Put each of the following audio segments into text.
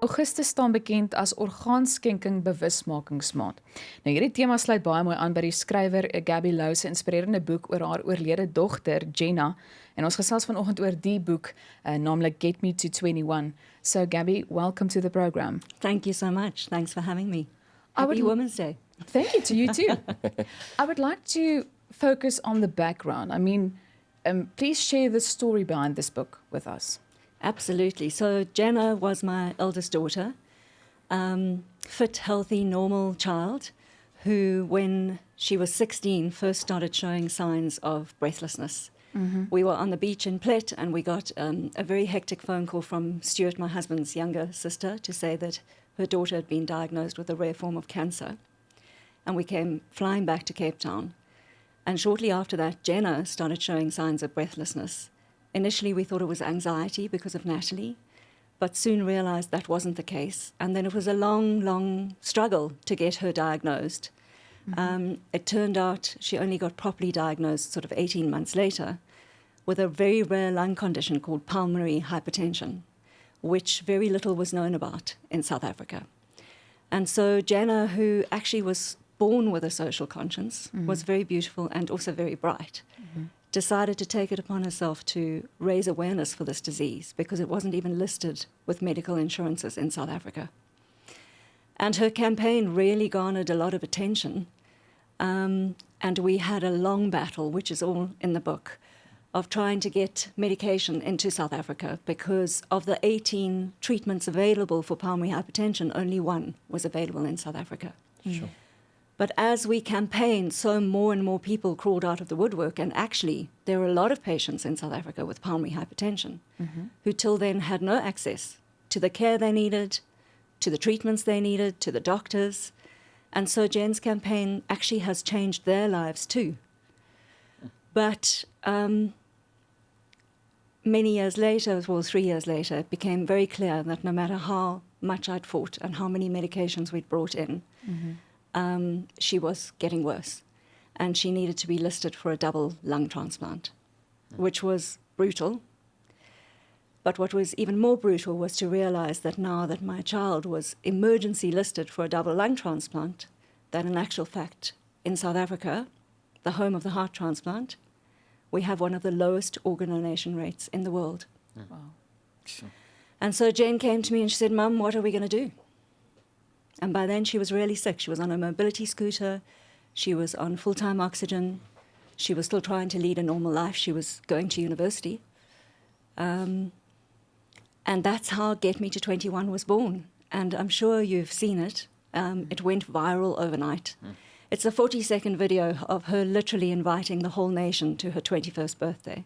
Augustus staan bekend as orgaanskenking bewusmakingsmaand. Nou hierdie tema sluit baie mooi aan by die skrywer Gabi Lowe se inspirerende boek oor haar oorlede dogter Jenna. En ons gesels vanoggend oor die boek, naamlik Get Me to 21. So Gabi, welcome to the program. Thank you so much. Thanks for having me. I Happy Women's Day. Thank you to you too. I would like to focus on the background. I mean, please share the story behind this book with us. Absolutely. So Jenna was my eldest daughter, fit, healthy, normal child who, when she was 16, first started showing signs of breathlessness. Mm-hmm. We were on the beach in Plet and we got a very hectic phone call from Stuart, my husband's younger sister, to say that her daughter had been diagnosed with a rare form of cancer. And we came flying back to Cape Town. And shortly after that, Jenna started showing signs of breathlessness. Initially, we thought it was anxiety because of Natalie, but soon realized that wasn't the case. And then it was a long, long struggle to get her diagnosed. Mm-hmm. It turned out she only got properly diagnosed sort of 18 months later with a very rare lung condition called pulmonary hypertension, which very little was known about in South Africa. And so Jenna, who actually was born with a social conscience, was very beautiful and also very bright, decided to take it upon herself to raise awareness for this disease because it wasn't even listed with medical insurances in South Africa. And her campaign really garnered a lot of attention. And we had a long battle, which is all in the book, of trying to get medication into South Africa because of the 18 treatments available for pulmonary hypertension, only one was available in South Africa. Sure. But as we campaigned, so more and more people crawled out of the woodwork, and actually there were a lot of patients in South Africa with pulmonary hypertension who till then had no access to the care they needed, to the treatments they needed, to the doctors. And so Jen's campaign actually has changed their lives too. But many years later, well, 3 years later, it became very clear that no matter how much I'd fought and how many medications we'd brought in, she was getting worse. And she needed to be listed for a double lung transplant, which was brutal. But what was even more brutal was to realize that now that my child was emergency listed for a double lung transplant, that in actual fact, in South Africa, the home of the heart transplant, we have one of the lowest organ donation rates in the world. Wow. Sure. And so Jen came to me and she said, "Mum, what are we going to do?" And by then she was really sick. She was on a mobility scooter. She was on full-time oxygen. She was still trying to lead a normal life. She was going to university. And that's how Get Me to 21 was born. And I'm sure you've seen it. It went viral overnight. It's a 40-second video of her literally inviting the whole nation to her 21st birthday.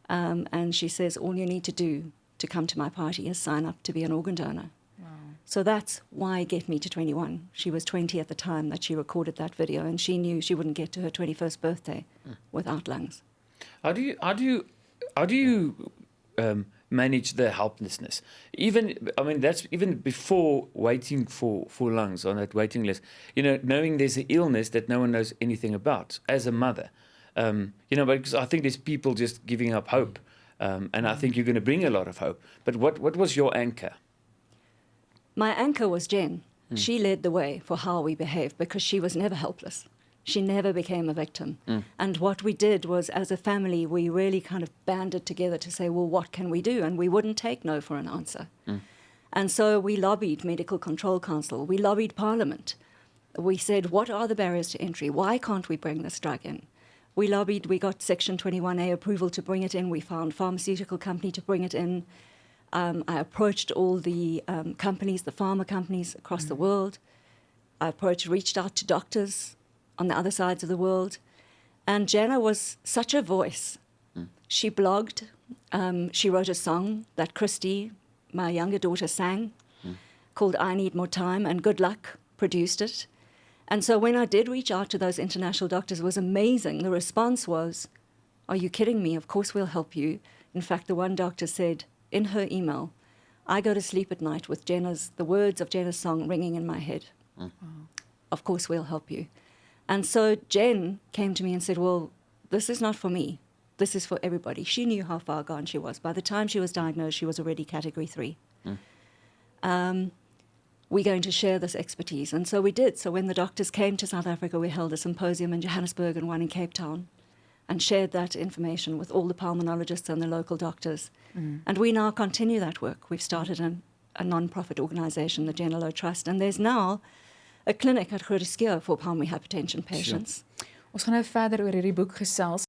And she says, all you need to do to come to my party is sign up to be an organ donor. Wow. So that's why Get Me to 21. She was 20 at the time that she recorded that video, and she knew she wouldn't get to her 21st birthday without lungs. How do you manage the helplessness? That's even before waiting for lungs on that waiting list. Knowing there's an illness that no one knows anything about as a mother. Because I think there's people just giving up hope, and I think you're going to bring a lot of hope. But what was your anchor? My anchor was Jen. She led the way for how we behaved because she was never helpless. She never became a victim. And what we did was, as a family, we really kind of banded together to say, well, what can we do? And we wouldn't take no for an answer. And so we lobbied Medical Control Council. We lobbied Parliament. We said, what are the barriers to entry? Why can't we bring this drug in? We lobbied, we got Section 21A approval to bring it in. We found a pharmaceutical company to bring it in. I approached all the companies, the pharma companies across the world. I reached out to doctors on the other sides of the world. And Jenna was such a voice. She blogged. She wrote a song that Christy, my younger daughter, sang called I Need More Time, and Good Luck produced it. And so when I did reach out to those international doctors, it was amazing. The response was, are you kidding me? Of course we'll help you. In fact, the one doctor said in her email, I go to sleep at night with the words of Jenna's song ringing in my head. Of course we'll help you. And so Jen came to me and said, well, this is not for me. This is for everybody. She knew how far gone she was. By the time she was diagnosed, she was already category 3. we're going to share this expertise. And so we did. So when the doctors came to South Africa, we held a symposium in Johannesburg and one in Cape Town and shared that information with all the pulmonologists and the local doctors. And we now continue that work. We've started a non-profit organisation, the Jenna Lowe Trust, and there's now a clinic at Groote for pulmonary hypertension patients. Sure. Ons gaan nou verder oor hierdie boek gesels.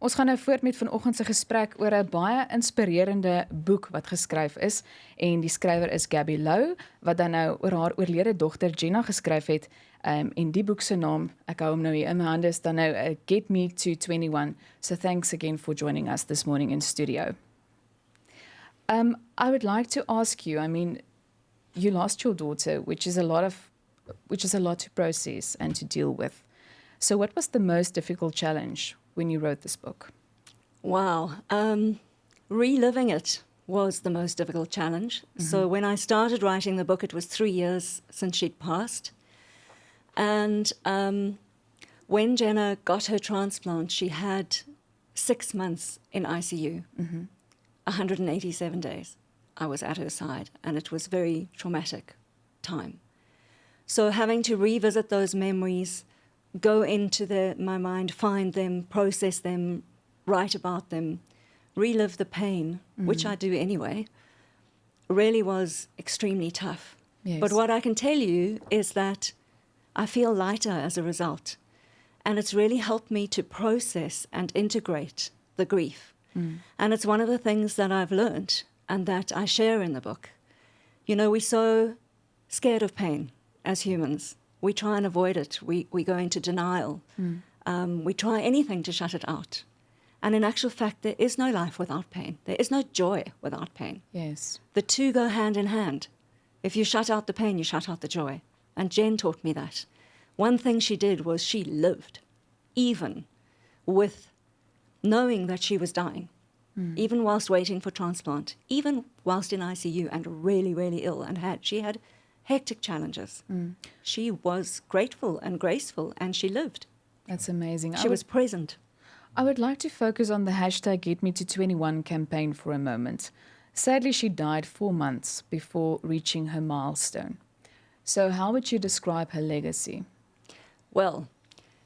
Ons gaan nou voort met vanoggend se gesprek oor 'n baie inspirerende boek wat geskryf is en die skrywer is Gabi Lowe wat dan nou oor haar oorlede dogter Jenna geskryf het. En die boek se naam, ek hou hom nou hier in my hande, is dan nou Get Me to 21. So thanks again for joining us this morning in studio. I would like to ask you, I mean, you lost your daughter, which is a lot to process and to deal with. So what was the most difficult challenge when you wrote this book? Wow. Reliving it was the most difficult challenge. So when I started writing the book, it was 3 years since she'd passed. And when Jenna got her transplant, she had 6 months in ICU, 187 days. I was at her side, and it was very traumatic time. So having to revisit those memories, go into my mind, find them, process them, write about them, relive the pain, which I do anyway, really was extremely tough. Yes. But what I can tell you is that I feel lighter as a result. And it's really helped me to process and integrate the grief. And it's one of the things that I've learned and that I share in the book. You know, we're so scared of pain as humans. We try and avoid it. We go into denial. We try anything to shut it out. And in actual fact, there is no life without pain. There is no joy without pain. Yes. The two go hand in hand. If you shut out the pain, you shut out the joy. And Jen taught me that. One thing she did was she lived, even with knowing that she was dying, even whilst waiting for transplant, even whilst in ICU and really, really ill. And she had hectic challenges. She was grateful and graceful, and she lived. That's amazing. She was present. I would like to focus on the hashtag Get Me to 21 campaign for a moment. Sadly, she died 4 months before reaching her milestone. So how would you describe her legacy? Well,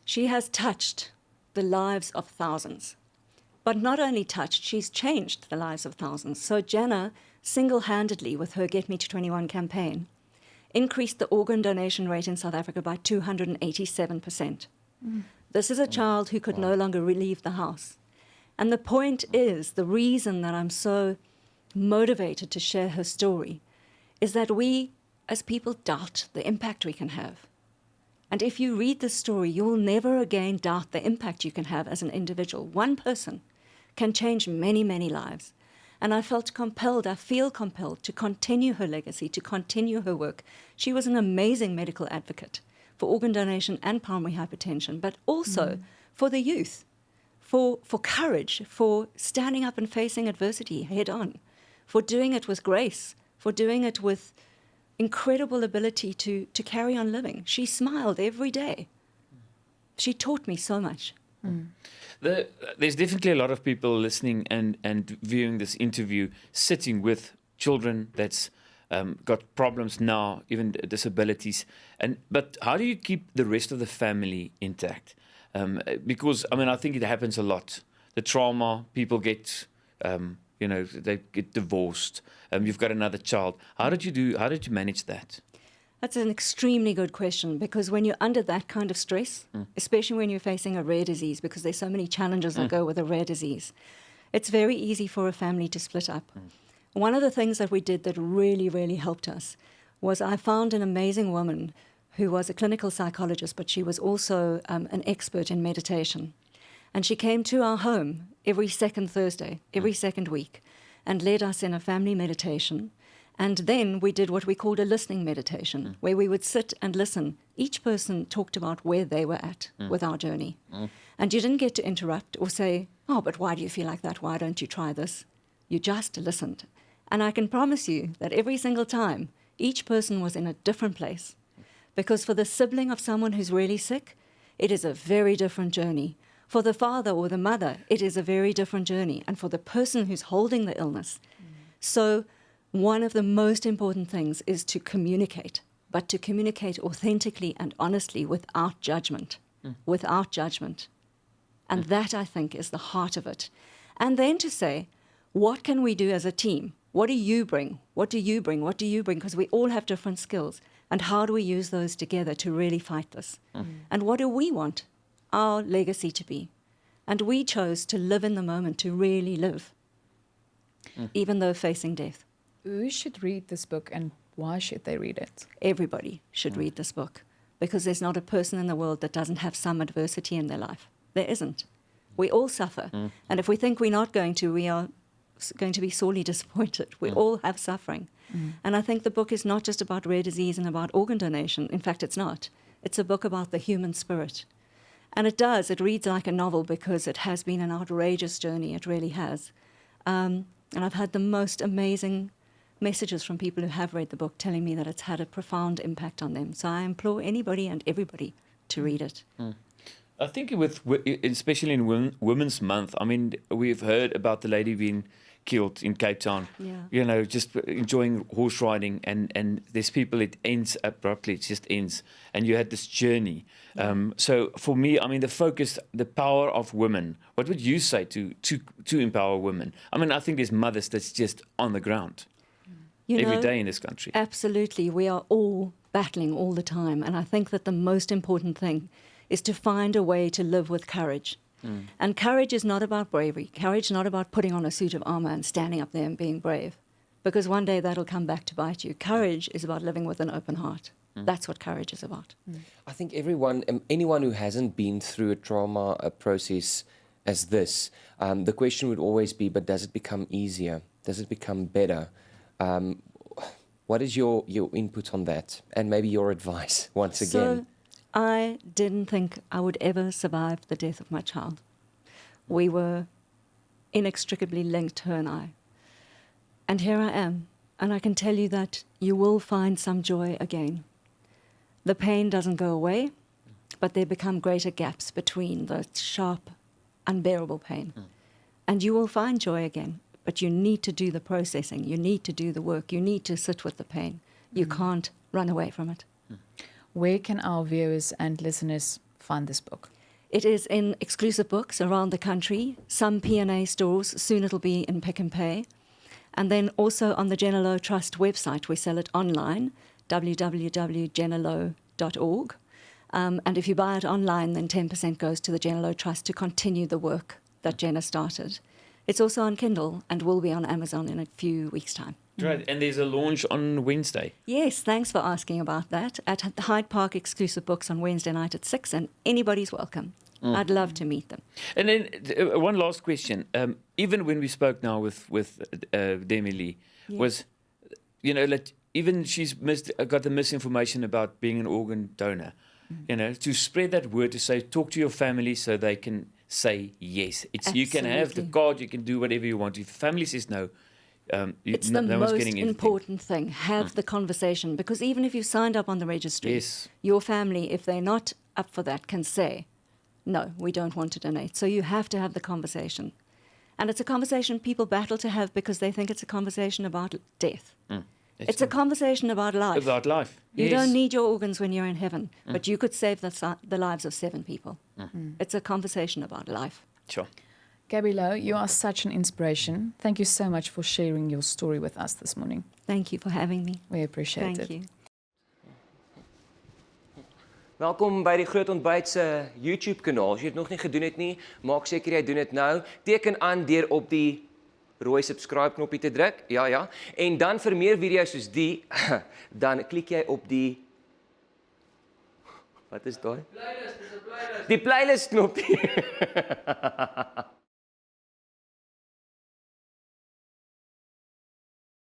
she has touched the lives of thousands. But not only touched, she's changed the lives of thousands. So Jenna, single-handedly with her Get Me to 21 campaign, increased the organ donation rate in South Africa by 287%. This is a child who could no longer leave the house. And the point is, the reason that I'm so motivated to share her story is that we, as people, doubt the impact we can have. And if you read this story, you will never again doubt the impact you can have as an individual. One person can change many, many lives. And I feel compelled to continue her legacy, to continue her work. She was an amazing medical advocate for organ donation and pulmonary hypertension, but also for the youth, for courage, for standing up and facing adversity head on, for doing it with grace, for doing it with incredible ability to carry on living. She smiled every day. She taught me so much. There's definitely a lot of people listening and viewing this interview, sitting with children that's got problems now, even disabilities. But how do you keep the rest of the family intact? Because, I mean, I think it happens a lot. The trauma, people get, they get divorced. You've got another child. How did you manage that? That's an extremely good question, because when you're under that kind of stress, especially when you're facing a rare disease, because there's so many challenges that go with a rare disease, it's very easy for a family to split up. One of the things that we did that really, really helped us was I found an amazing woman who was a clinical psychologist, but she was also an expert in meditation. And she came to our home every second Thursday, every second week, and led us in a family meditation. And then we did what we called a listening meditation, where we would sit and listen. Each person talked about where they were at with our journey. And you didn't get to interrupt or say, oh, but why do you feel like that? Why don't you try this? You just listened. And I can promise you that every single time, each person was in a different place. Because for the sibling of someone who's really sick, it is a very different journey. For the father or the mother, it is a very different journey, and for the person who's holding the illness. So one of the most important things is to communicate, but to communicate authentically and honestly without judgment, without judgment. And that, I think, is the heart of it. And then to say, what can we do as a team? What do you bring? What do you bring? What do you bring? Because we all have different skills. And how do we use those together to really fight this? And what do we want our legacy to be? And we chose to live in the moment, to really live, even though facing death. Who should read this book and why should they read it? Everybody should read this book, because there's not a person in the world that doesn't have some adversity in their life. There isn't. We all suffer. And if we think we're not going to, we are going to be sorely disappointed. We all have suffering. And I think the book is not just about rare disease and about organ donation. In fact, it's not. It's a book about the human spirit. And it reads like a novel because it has been an outrageous journey. It really has. And I've had the most amazing messages from people who have read the book telling me that it's had a profound impact on them. So I implore anybody and everybody to read it. I think especially in Women's Month, I mean, we've heard about the lady being killed in Cape Town. Yeah. You know, just enjoying horse riding, and there's people, it ends abruptly, it just ends. And you had this journey. So for me, I mean, the focus, the power of women, what would you say to empower women? I mean, I think there's mothers that's just on the ground every day in this country. Absolutely. We are all battling all the time. And I think that the most important thing is to find a way to live with courage. And courage is not about bravery. Courage is not about putting on a suit of armor and standing up there and being brave, because one day that'll come back to bite you. Courage is about living with an open heart. That's what courage is about. I think anyone who hasn't been through a trauma process as this, the question would always be, but does it become easier? Does it become better? What is your input on that? And maybe your advice, once again. I didn't think I would ever survive the death of my child. We were inextricably linked, her and I. And here I am, and I can tell you that you will find some joy again. The pain doesn't go away, but there become greater gaps between the sharp, unbearable pain. And you will find joy again, but you need to do the processing, you need to do the work, you need to sit with the pain. You can't run away from it. Where can our viewers and listeners find this book? It is in exclusive books around the country, some P&A stores. Soon it'll be in Pick and Pay. And then also on the Jenna Lowe Trust website, we sell it online, www.jennalowe.org. And if you buy it online, then 10% goes to the Jenna Lowe Trust to continue the work that Jenna started. It's also on Kindle and will be on Amazon in a few weeks' time. Right, and there's a launch on Wednesday. Yes, thanks for asking about that. At the Hyde Park Exclusive Books on Wednesday night at 6, and anybody's welcome. I'd love to meet them. And then one last question. Even when we spoke now with Demi Lee, was, you know, like, even she's got the misinformation about being an organ donor. You know, to spread that word, to say, talk to your family so they can say yes. You can have the card, you can do whatever you want. If the family says no, it's the most important thing. Have the conversation, because even if you signed up on the registry, your family, if they're not up for that, can say, no, we don't want to donate. So you have to have the conversation. And it's a conversation people battle to have because they think it's a conversation about death. It's a conversation about life. About life. You don't need your organs when you're in heaven, but you could save the lives of 7 people. It's a conversation about life. Sure. Gabi Lowe, you are such an inspiration. Thank you so much for sharing your story with us this morning. Thank you for having me. We appreciate Thank it. you. Welkom by die Groot Ontbyt se YouTube kanaal. As jy dit nog nie gedoen het nie, maak seker jy doen dit nou. Teken aan deur op die rooi subscribe knoppie te druk. Ja. En dan vir meer video's soos die, dan klik jy op die Wat is daai? Playlist, dis 'n playlist. Die playlist knoppie.